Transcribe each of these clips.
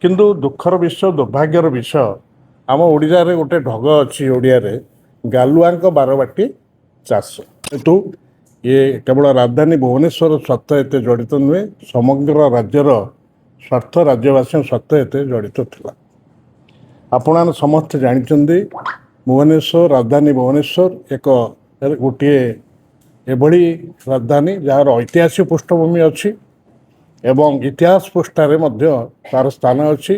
କିନ୍ତୁ ଦୁଃଖର ବିଷୟ ଦୁର୍ଭାଗ୍ୟର ବିଷୟ ଆମ ଓଡ଼ିଶାରେ ଗୋଟେ ଢଗ ଅଛି ଓଡ଼ିଆରେ ଗାଲୁଆଙ୍କ ବାରବାଟୀ ଚାଷ। କିନ୍ତୁ ଇଏ କେବଳ ରାଜଧାନୀ ଭୁବନେଶ୍ୱର ସ୍ୱାର୍ଥ ଏତେ ଜଡ଼ିତ ନୁହେଁ, ସମଗ୍ର ରାଜ୍ୟର ସ୍ୱାର୍ଥ ରାଜ୍ୟବାସୀଙ୍କ ସ୍ୱାର୍ଥ ଏତେ ଜଡ଼ିତ ଥିଲା। ଆପଣମାନେ ସମସ୍ତେ ଜାଣିଛନ୍ତି ଭୁବନେଶ୍ୱର ରାଜଧାନୀ ଭୁବନେଶ୍ୱର ଗୋଟିଏ ଏଭଳି ରାଜଧାନୀ ଯାହାର ଐତିହାସିକ ପୃଷ୍ଠଭୂମି ଅଛି ଏବଂ ଇତିହାସ ପୃଷ୍ଠାରେ ମଧ୍ୟ ତା'ର ସ୍ଥାନ ଅଛି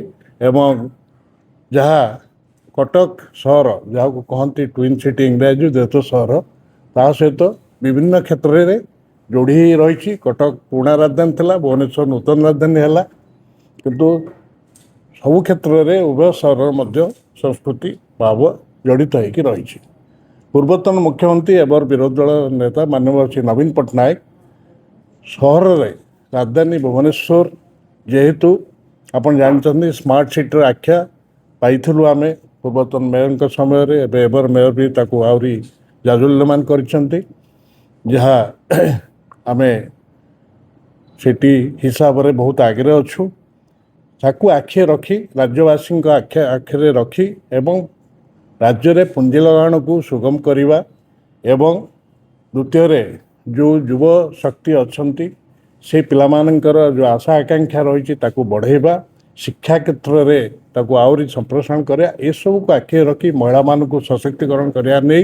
ଏବଂ ଯାହା କଟକ ସହର ଯାହାକୁ କହନ୍ତି ଟ୍ୱିନ୍ ସିଟି ଇଂରାଜୀ ଦ୍ୱିତୀୟ ସହର ତା ସହିତ ବିଭିନ୍ନ କ୍ଷେତ୍ରରେ ଯୋଡ଼ି ହୋଇ ରହିଛି। କଟକ ପୁରୁଣା ରାଜଧାନୀ ଥିଲା, ଭୁବନେଶ୍ୱର ନୂତନ ରାଜଧାନୀ ହେଲା, କିନ୍ତୁ ସବୁ କ୍ଷେତ୍ରରେ ଉଭୟ ସହରର ମଧ୍ୟ ସଂସ୍କୃତି ଭାବ ଜଡ଼ିତ ହୋଇକି ରହିଛି। ପୂର୍ବତନ ମୁଖ୍ୟମନ୍ତ୍ରୀ ଏବଂ ବିରୋଧୀ ଦଳ ନେତା ମାନ୍ୟବର ଶ୍ରୀ ନବୀନ ପଟ୍ଟନାୟକ ସହରରେ ରାଜଧାନୀ ଭୁବନେଶ୍ୱର ଯେହେତୁ ଆପଣ ଜାଣିଛନ୍ତି ସ୍ମାର୍ଟ ସିଟିର ଆଖ୍ୟା ପାଇଥିଲୁ ଆମେ ପୂର୍ବତନ ମେୟରଙ୍କ ସମୟରେ, ଏବେର ମେୟର ବି ତାକୁ ଆହୁରି ଜାଜୁଲ୍ୟମାନ କରିଛନ୍ତି, ଯାହା ଆମେ ସିଟି ହିସାବରେ ବହୁତ ଆଗରେ ଅଛୁ। ତାକୁ ଆଖିରେ ରଖି ରାଜ୍ୟବାସୀଙ୍କ ଆଖିରେ ରଖି ଏବଂ ରାଜ୍ୟରେ ପୁଞ୍ଜି ଲଗାଣକୁ ସୁଗମ କରିବା ଏବଂ ଦ୍ୱିତୀୟରେ ଯେଉଁ ଯୁବ ଶକ୍ତି ଅଛନ୍ତି ସେ ପିଲାମାନଙ୍କର ଯେଉଁ ଆଶା ଆକାଂକ୍ଷା ରହିଛି ତାକୁ ବଢ଼େଇବା, ଶିକ୍ଷା କ୍ଷେତ୍ରରେ ତାକୁ ଆହୁରି ସମ୍ପ୍ରସାରଣ କରିବା, ଏସବୁକୁ ଆଖିରେ ରଖି ମହିଳାମାନଙ୍କୁ ସଶକ୍ତିକରଣ କରିବା ନେଇ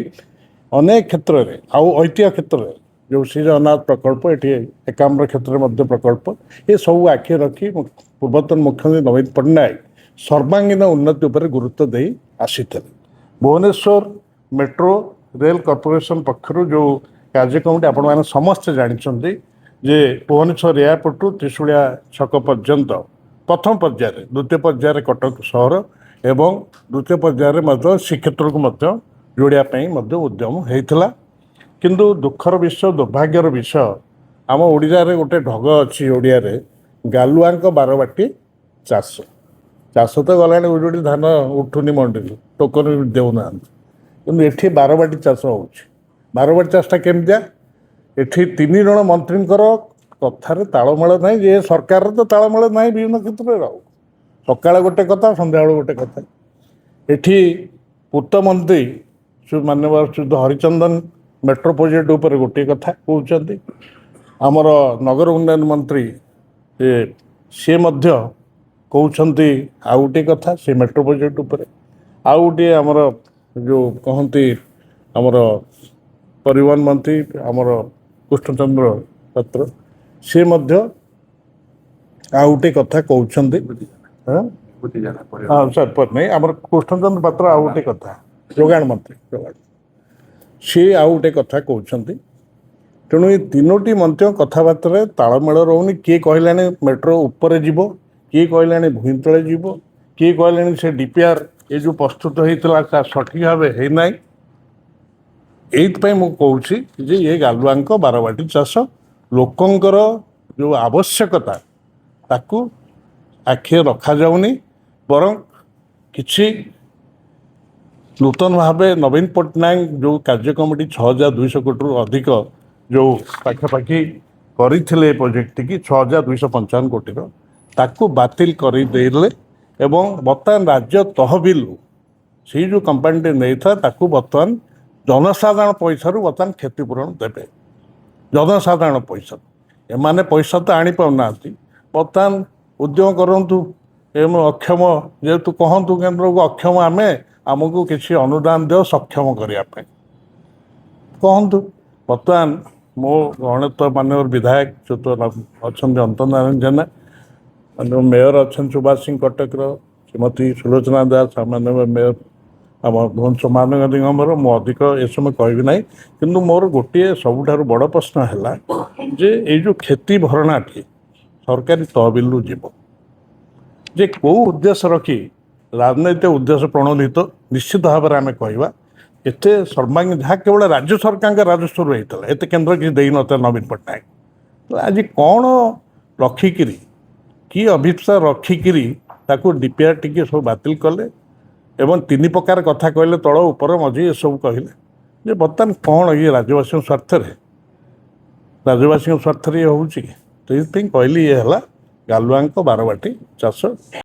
ଅନେକ କ୍ଷେତ୍ରରେ ଆଉ ଐତିହ୍ୟ କ୍ଷେତ୍ରରେ ଯେଉଁ ଶ୍ରୀ ଜଗନ୍ନାଥ ପ୍ରକଳ୍ପ, ଏଠି ଏକାମ୍ର କ୍ଷେତ୍ରରେ ମଧ୍ୟ ପ୍ରକଳ୍ପ, ଏସବୁ ଆଖିରେ ରଖି ପୂର୍ବତନ ମୁଖ୍ୟମନ୍ତ୍ରୀ ନବୀନ ପଟ୍ଟନାୟକ ସର୍ବାଙ୍ଗୀନ ଉନ୍ନତି ଉପରେ ଗୁରୁତ୍ୱ ଦେଇ ଆସିଥିଲେ। ଭୁବନେଶ୍ୱର ମେଟ୍ରୋ ରେଲ କର୍ପୋରେସନ ପକ୍ଷରୁ ଯେଉଁ କାର୍ଯ୍ୟକ୍ରମଟି ଆପଣମାନେ ସମସ୍ତେ ଜାଣିଛନ୍ତି ଯେ ଭୁବନେଶ୍ୱର ଏୟାରପୋର୍ଟରୁ ତ୍ରିଶୂଳିଆ ଛକ ପର୍ଯ୍ୟନ୍ତ ପ୍ରଥମ ପର୍ଯ୍ୟାୟରେ, ଦ୍ୱିତୀୟ ପର୍ଯ୍ୟାୟରେ କଟକ ସହର ଏବଂ ଦ୍ୱିତୀୟ ପର୍ଯ୍ୟାୟରେ ମଧ୍ୟ ଶ୍ରୀକ୍ଷେତ୍ରକୁ ମଧ୍ୟ ଯୋଡ଼ିବା ପାଇଁ ମଧ୍ୟ ଉଦ୍ୟମ ହେଇଥିଲା। କିନ୍ତୁ ଦୁଃଖର ବିଷୟ ଦୁର୍ଭାଗ୍ୟର ବିଷୟ ଆମ ଓଡ଼ିଶାରେ ଗୋଟେ ଢଗ ଅଛି ଓଡ଼ିଆରେ ଗାଲୁଆଙ୍କ ବାରବାଟୀ ଚାଷ। ଚାଷ ତ ଗଲାଣି ଉଜୁଡ଼ି, ଧାନ ଉଠୁନି ମଣ୍ଡିରୁ, ଟୋକନ ଦେଉନାହାନ୍ତି, କିନ୍ତୁ ଏଠି ବାରବାଟୀ ଚାଷ ହେଉଛି। ବାରବାଟୀ ଚାଷଟା କେମିତିଆ? ଏଠି 3 ଜଣ ମନ୍ତ୍ରୀଙ୍କର କଥାରେ ତାଳମେଳ ନାହିଁ, ଯେ ସରକାରର ତ ତାଳମେଳ ନାହିଁ ବିଭିନ୍ନ କ୍ଷେତ୍ରରେ। ଆଉ ସକାଳେ ଗୋଟେ କଥା, ସନ୍ଧ୍ୟାବେଳୁ ଗୋଟେ କଥା। ଏଠି ପୂର୍ତ୍ତମନ୍ତ୍ରୀ ମାନ୍ୟବର ଶ୍ରୀ ହରିଚନ୍ଦନ ମେଟ୍ରୋ ପ୍ରୋଜେକ୍ଟ ଉପରେ ଗୋଟିଏ କଥା କହୁଛନ୍ତି, ଆମର ନଗର ଉନ୍ନୟନ ମନ୍ତ୍ରୀ ସିଏ ମଧ୍ୟ କହୁଛନ୍ତି ଆଉ ଗୋଟିଏ କଥା ସେ ମେଟ୍ରୋ ପ୍ରୋଜେକ୍ଟ ଉପରେ। ଆଉ ଗୋଟିଏ ଆମର ଯେଉଁ କହନ୍ତି ଆମର ପରିବହନ ମନ୍ତ୍ରୀ ଆମର କୃଷ୍ଣଚନ୍ଦ୍ର ପାତ୍ର, ସେ ମଧ୍ୟ ଆଉ ଗୋଟିଏ କଥା କହୁଛନ୍ତି। ହଁ ସାର୍ ନାଇଁ, ଆମର କୃଷ୍ଣଚନ୍ଦ୍ର ପାତ୍ର ଆଉ ଗୋଟିଏ କଥା, ଯୋଗାଣ ମନ୍ତ୍ରୀ ସିଏ ଆଉ ଗୋଟିଏ କଥା କହୁଛନ୍ତି। ତେଣୁ ଏ 3ଟି ମନ୍ତ୍ରୀଙ୍କ କଥାବାର୍ତ୍ତାରେ ତାଳମେଳ ରହୁନି। କିଏ କହିଲାଣି ମେଟ୍ରୋ ଉପରେ ଯିବ, କିଏ କହିଲାଣି ଭୂଇଁ ତଳେ ଯିବ, କିଏ କହିଲାଣି ସେ DPR ଏ ଯେଉଁ ପ୍ରସ୍ତୁତ ହେଇଥିଲା ତା ସଠିକ୍ ଭାବେ ହେଇନାହିଁ। ଏଇଥିପାଇଁ ମୁଁ କହୁଛି ଯେ ଏ ଗାଲୁଆଙ୍କ ବାରବାଟୀ ଚାଷ ଲୋକଙ୍କର ଯେଉଁ ଆବଶ୍ୟକତା ତାକୁ ଆଖିରେ ରଖାଯାଉନି, ବରଂ କିଛି ନୂତନ ଭାବେ ନବୀନ ପଟ୍ଟନାୟକ ଯେଉଁ କାର୍ଯ୍ୟକ୍ରମଟି 6200 କୋଟିରୁ ଅଧିକ ଯେଉଁ ପାଖାପାଖି କରିଥିଲେ ଏ ପ୍ରୋଜେକ୍ଟଟିକି 6255 କୋଟିର, ତାକୁ ବାତିଲ କରିଦେଲେ ଏବଂ ବର୍ତ୍ତମାନ ରାଜ୍ୟ ତହବିଲରୁ ସେଇ ଯେଉଁ କମ୍ପାନୀଟି ନେଇଥିଲା ତାକୁ ବର୍ତ୍ତମାନ ଜନସାଧାରଣ ପଇସାରୁ ବର୍ତ୍ତମାନ କ୍ଷତିପୂରଣ ଦେବେ। ଜନସାଧାରଣ ପଇସା, ଏମାନେ ପଇସା ତ ଆଣିପାରୁନାହାନ୍ତି। ବର୍ତ୍ତମାନ ଉଦ୍ୟମ କରନ୍ତୁ, ଅକ୍ଷମ ଯେହେତୁ କହନ୍ତୁ କେନ୍ଦ୍ରକୁ ଅକ୍ଷମ ଆମେ, ଆମକୁ କିଛି ଅନୁଦାନ ଦିଅ ସକ୍ଷମ କରିବା ପାଇଁ କହନ୍ତୁ। ବର୍ତ୍ତମାନ ମୋ ଗଣତ ମାନ୍ୟବର ବିଧାୟକ ଅଛନ୍ତି ଅନ୍ତର ନାରାୟଣ ଜେନା, ମେୟର ଅଛନ୍ତି ସୁଭାଷ ସିଂ କଟକର, ଶ୍ରୀମତୀ ସୁଲୋଚନା ଦାସ ମାନ୍ୟବର ମେୟର ଆମ ଭୁବନେଶ୍ୱର ମହାନଗର ନିଗମର, ମୁଁ ଅଧିକ ଏ ସମୟ କହିବି ନାହିଁ। କିନ୍ତୁ ମୋର ଗୋଟିଏ ସବୁଠାରୁ ବଡ଼ ପ୍ରଶ୍ନ ହେଲା ଯେ ଏଇ ଯେଉଁ କ୍ଷତି ଭରଣାଟି ସରକାରୀ ତହବିଲରୁ ଯିବ, ଯେ କେଉଁ ଉଦ୍ଦେଶ୍ୟ ରଖି ରାଜନୈତିକ ଉଦ୍ଦେଶ୍ୟ ପ୍ରଣୋଦିତ ନିଶ୍ଚିତ ଭାବରେ ଆମେ କହିବା। ଏତେ ସର୍ବାଙ୍ଗୀନ ଯାହା କେବଳ ରାଜ୍ୟ ସରକାରଙ୍କ ରାଜସ୍ୱରୁ ହେଇଥିଲା, ଏତେ କେନ୍ଦ୍ର କିଛି ଦେଇନଥିଲା ନବୀନ ପଟ୍ଟନାୟକ। ଆଜି କ'ଣ ରଖିକିରି, କି ଅଭିପ୍ସା ରଖିକିରି ତାକୁ DPR ଟିକେ ସବୁ ବାତିଲ କଲେ ଏବଂ 3 ପ୍ରକାର କଥା କହିଲେ, ତଳ ଉପର ମଝି ଏସବୁ କହିଲେ, ଯେ ବର୍ତ୍ତମାନ କ'ଣ ଇଏ ରାଜ୍ୟବାସୀଙ୍କ ସ୍ୱାର୍ଥରେ ଇଏ ହେଉଛି। ସେଇଥିପାଇଁ କହିଲି ଇଏ ହେଲା ଗାଲୁଆଙ୍କ ବାରବାଟୀ ଚାଷ।